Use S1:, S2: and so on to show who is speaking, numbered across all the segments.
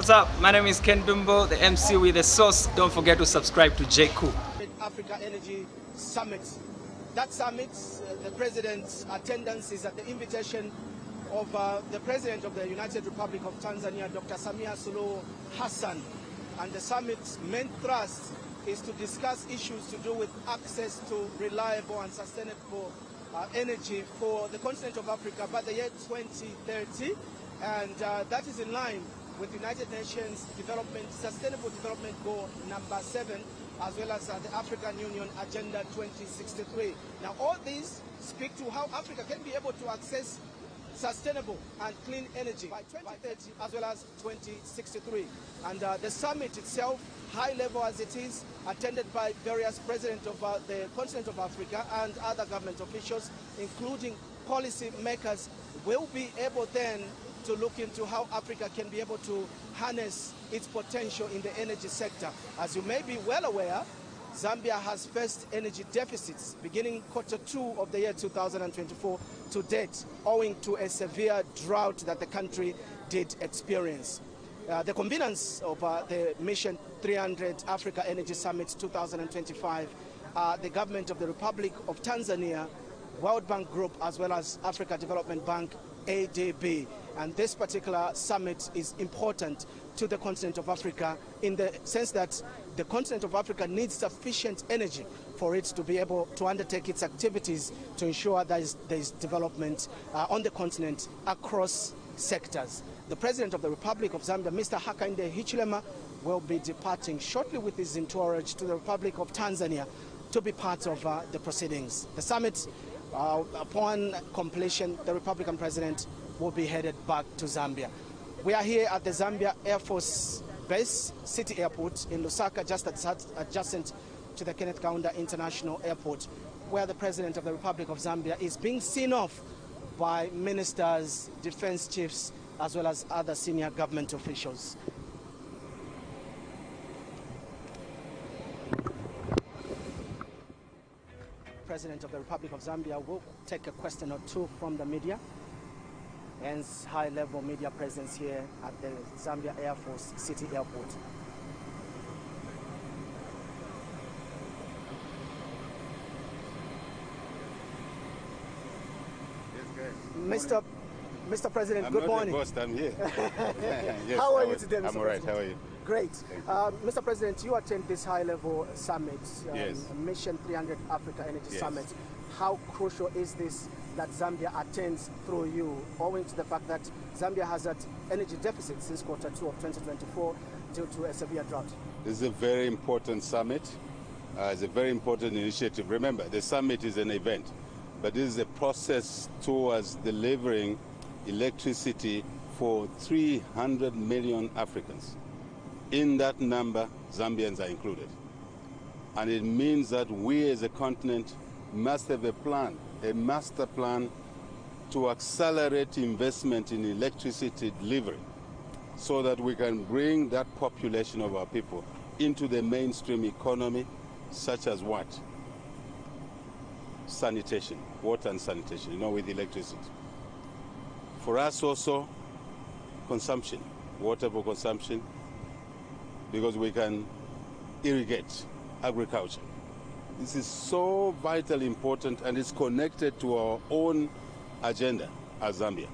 S1: What's up? My name is Ken Dumbo, the MC with the sauce. Don't forget to subscribe to JCOO.
S2: Africa Energy Summit. That summit, the president's attendance is at the invitation of the President of the United Republic of Tanzania, Dr. Samia Suluhu Hassan. And the summit's main thrust is to discuss issues to do with access to reliable and sustainable energy for the continent of Africa by the year 2030. And that is in line with United Nations Sustainable Development Goal number 7, as well as the African Union Agenda 2063. Now, all these speak to how Africa can be able to access sustainable and clean energy by 2030 as well as 2063. And the summit itself, high level as it is, attended by various presidents of the continent of Africa and other government officials, including policy makers, will be able then to look into how Africa can be able to harness its potential in the energy sector. As you may be well aware, Zambia has faced energy deficits beginning Q2 of the year 2024 to date, owing to a severe drought that the country did experience. The conveners of the Mission 300 Africa Energy Summit 2025, the government of the Republic of Tanzania, World Bank Group, as well as Africa Development Bank, ADB. And this particular summit is important to the continent of Africa in the sense that the continent of Africa needs sufficient energy for it to be able to undertake its activities to ensure that there is development on the continent across sectors. The President of the Republic of Zambia, Mr. HAKAINDE HICHILEMA, will be departing shortly with his entourage to the Republic of Tanzania to be part of the proceedings. The summit, upon completion, the Republican President will be headed back to Zambia. We are here at the Zambia Air Force Base, City Airport in Lusaka, just adjacent to the Kenneth Kaunda International Airport, where the President of the Republic of Zambia is being seen off by ministers, defense chiefs, as well as other senior government officials. President of the Republic of Zambia will take a question or two from the media. Hence, high-level media presence here at the Zambia Air Force City Airport.
S3: Yes,
S2: Mr. President, good morning.
S3: I'm not the boss, I'm here. Yes,
S2: how are you today, Mr.
S3: I'm all right,
S2: President?
S3: how are you?
S2: Great. Mr. President, you attend this high-level summit,
S3: Yes.
S2: Mission 300 Africa Energy
S3: Yes.
S2: Summit. How crucial is this that Zambia attends through you, owing to the fact that Zambia has had energy deficit since Q2 of 2024 due to a severe drought?
S3: This is a very important summit. It's a very important initiative. Remember, the summit is an event, but this is a process towards delivering electricity for 300 million Africans. In that number, Zambians are included. And it means that we as a continent must have a plan, a master plan to accelerate investment in electricity delivery so that we can bring that population of our people into the mainstream economy, such as what? Sanitation, water and sanitation, with electricity. For us also, consumption, water for consumption, because we can irrigate agriculture. This is so vitally important, and it's connected to our own agenda as Zambia,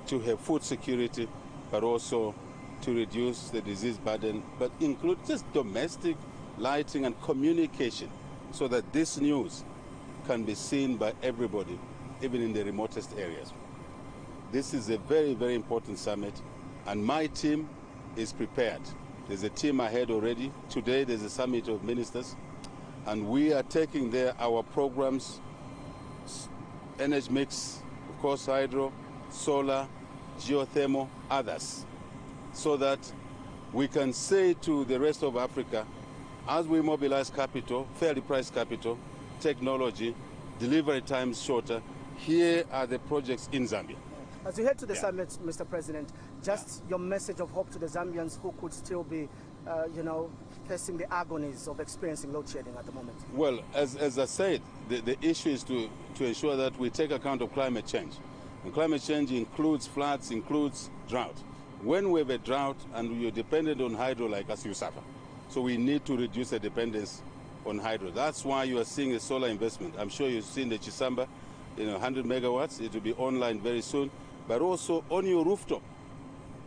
S3: to have food security, but also to reduce the disease burden, but include just domestic lighting and communication, so that this news can be seen by everybody, even in the remotest areas. This is a very, very important summit, and my team is prepared. There's a team ahead already. Today there's a summit of ministers, and we are taking there our programs, energy mix, of course hydro, solar, geothermal, others, so that we can say to the rest of Africa, as we mobilize capital, fairly priced capital, technology, delivery times shorter, here are the projects in Zambia.
S2: As you head to the summit, Mr. President, just your message of hope to the Zambians who could still be, facing the agonies of experiencing load shedding at the moment.
S3: Well, as I said, the issue is to ensure that we take account of climate change. And climate change includes floods, includes drought. When we have a drought and you're dependent on hydro like us, you suffer. So we need to reduce the dependence on hydro. That's why you are seeing a solar investment. I'm sure you've seen the Chisamba, 100 megawatts. It will be online very soon. But also on your rooftop,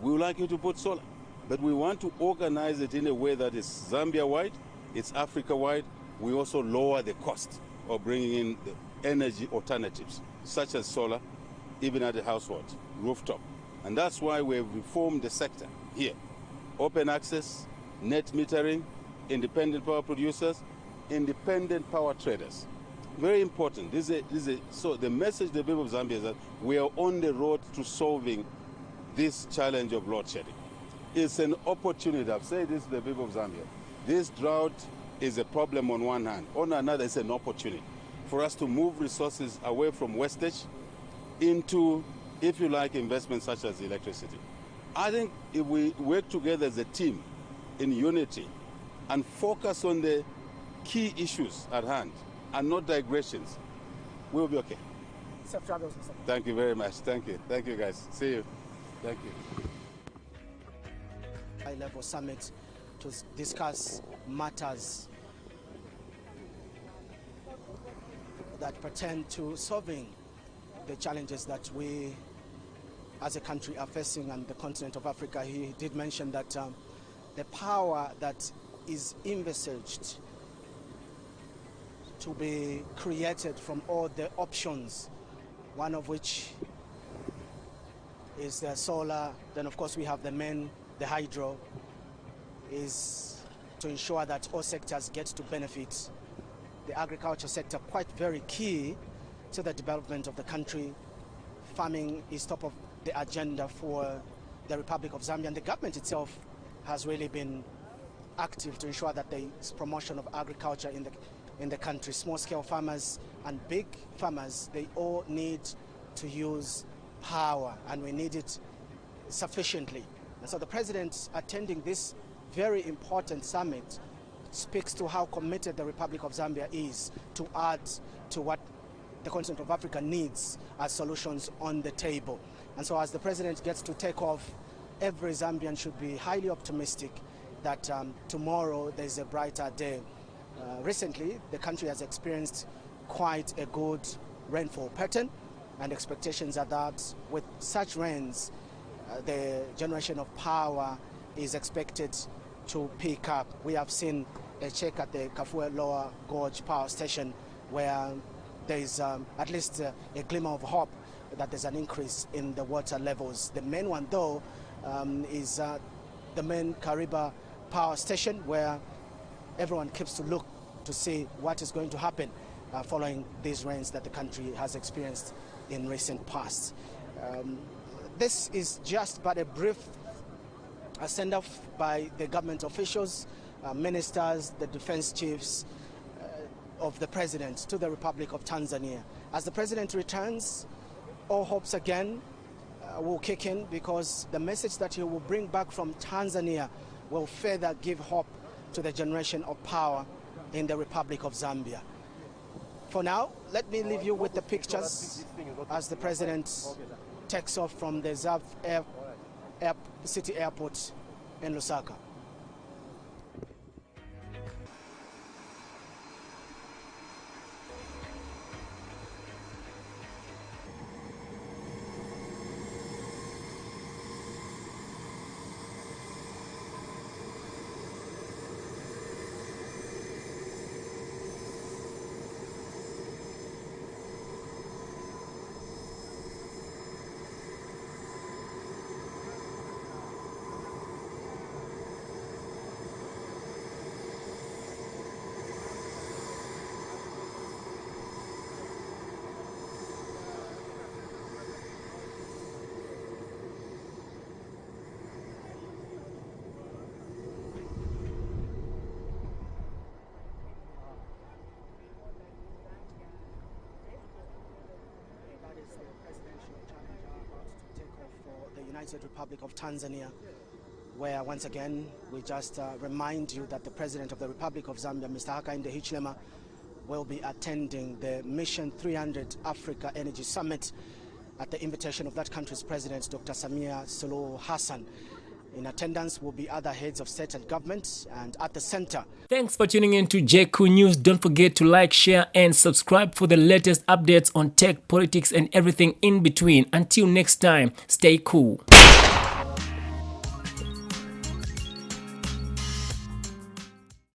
S3: we would like you to put solar. But we want to organize it in a way that is Zambia-wide, it's Africa-wide. We also lower the cost of bringing in the energy alternatives, such as solar, even at the household, rooftop. And that's why we have reformed the sector here. Open access, net metering, independent power producers, independent power traders. Very important. So the message to the people of Zambia is that we are on the road to solving this challenge of load shedding. It's an opportunity. I've said this to the people of Zambia. This drought is a problem on one hand. On another, it's an opportunity for us to move resources away from wastage into, if you like, investments such as electricity. I think if we work together as a team in unity and focus on the key issues at hand and not digressions, we'll be okay.
S2: Safe travels, Mr.
S3: Thank you very much. Thank you. Thank you, guys. See you. Thank you.
S2: High-level summit to discuss matters that pertain to solving the challenges that we as a country are facing on the continent of Africa. He did mention that the power that is envisaged to be created from all the options, one of which is the solar, then of course we have the hydro, is to ensure that all sectors get to benefit. The agriculture sector, quite very key to the development of the country. Farming is top of the agenda for the Republic of Zambia, and the government itself has really been active to ensure that there is promotion of agriculture in the country. Small-scale farmers and big farmers, they all need to use power, and we need it sufficiently. And so the president attending this very important summit speaks to how committed the Republic of Zambia is to add to what the continent of Africa needs as solutions on the table. And so as the president gets to take off, every Zambian should be highly optimistic that tomorrow there's a brighter day. Recently, the country has experienced quite a good rainfall pattern, and expectations are that with such rains, the generation of power is expected to pick up. We have seen a check at the Kafue Lower Gorge Power Station where there is at least a glimmer of hope that there's an increase in the water levels. The main one, though, is the main Kariba Power Station, where everyone keeps to look to see what is going to happen following these rains that the country has experienced in recent past. This is just but a brief send-off by the government officials, ministers, the defense chiefs of the president to the Republic of Tanzania. As the president returns, all hopes again will kick in, because the message that he will bring back from Tanzania will further give hope to the generation of power in the Republic of Zambia. For now, let me leave you with the pictures as the president takes off from the Zav City Airport in Lusaka. United Republic of Tanzania, where once again we just remind you that the President of the Republic of Zambia, Mr. HAKAINDE HICHILEMA, will be attending the Mission 300 Africa Energy Summit at the invitation of that country's president, Dr. Samia Suluhu Hassan. In attendance will be other heads of state and government, and at the center.
S4: Thanks for tuning in to JQ News. Don't forget to like, share, and subscribe for the latest updates on tech, politics, and everything in between. Until next time, stay cool.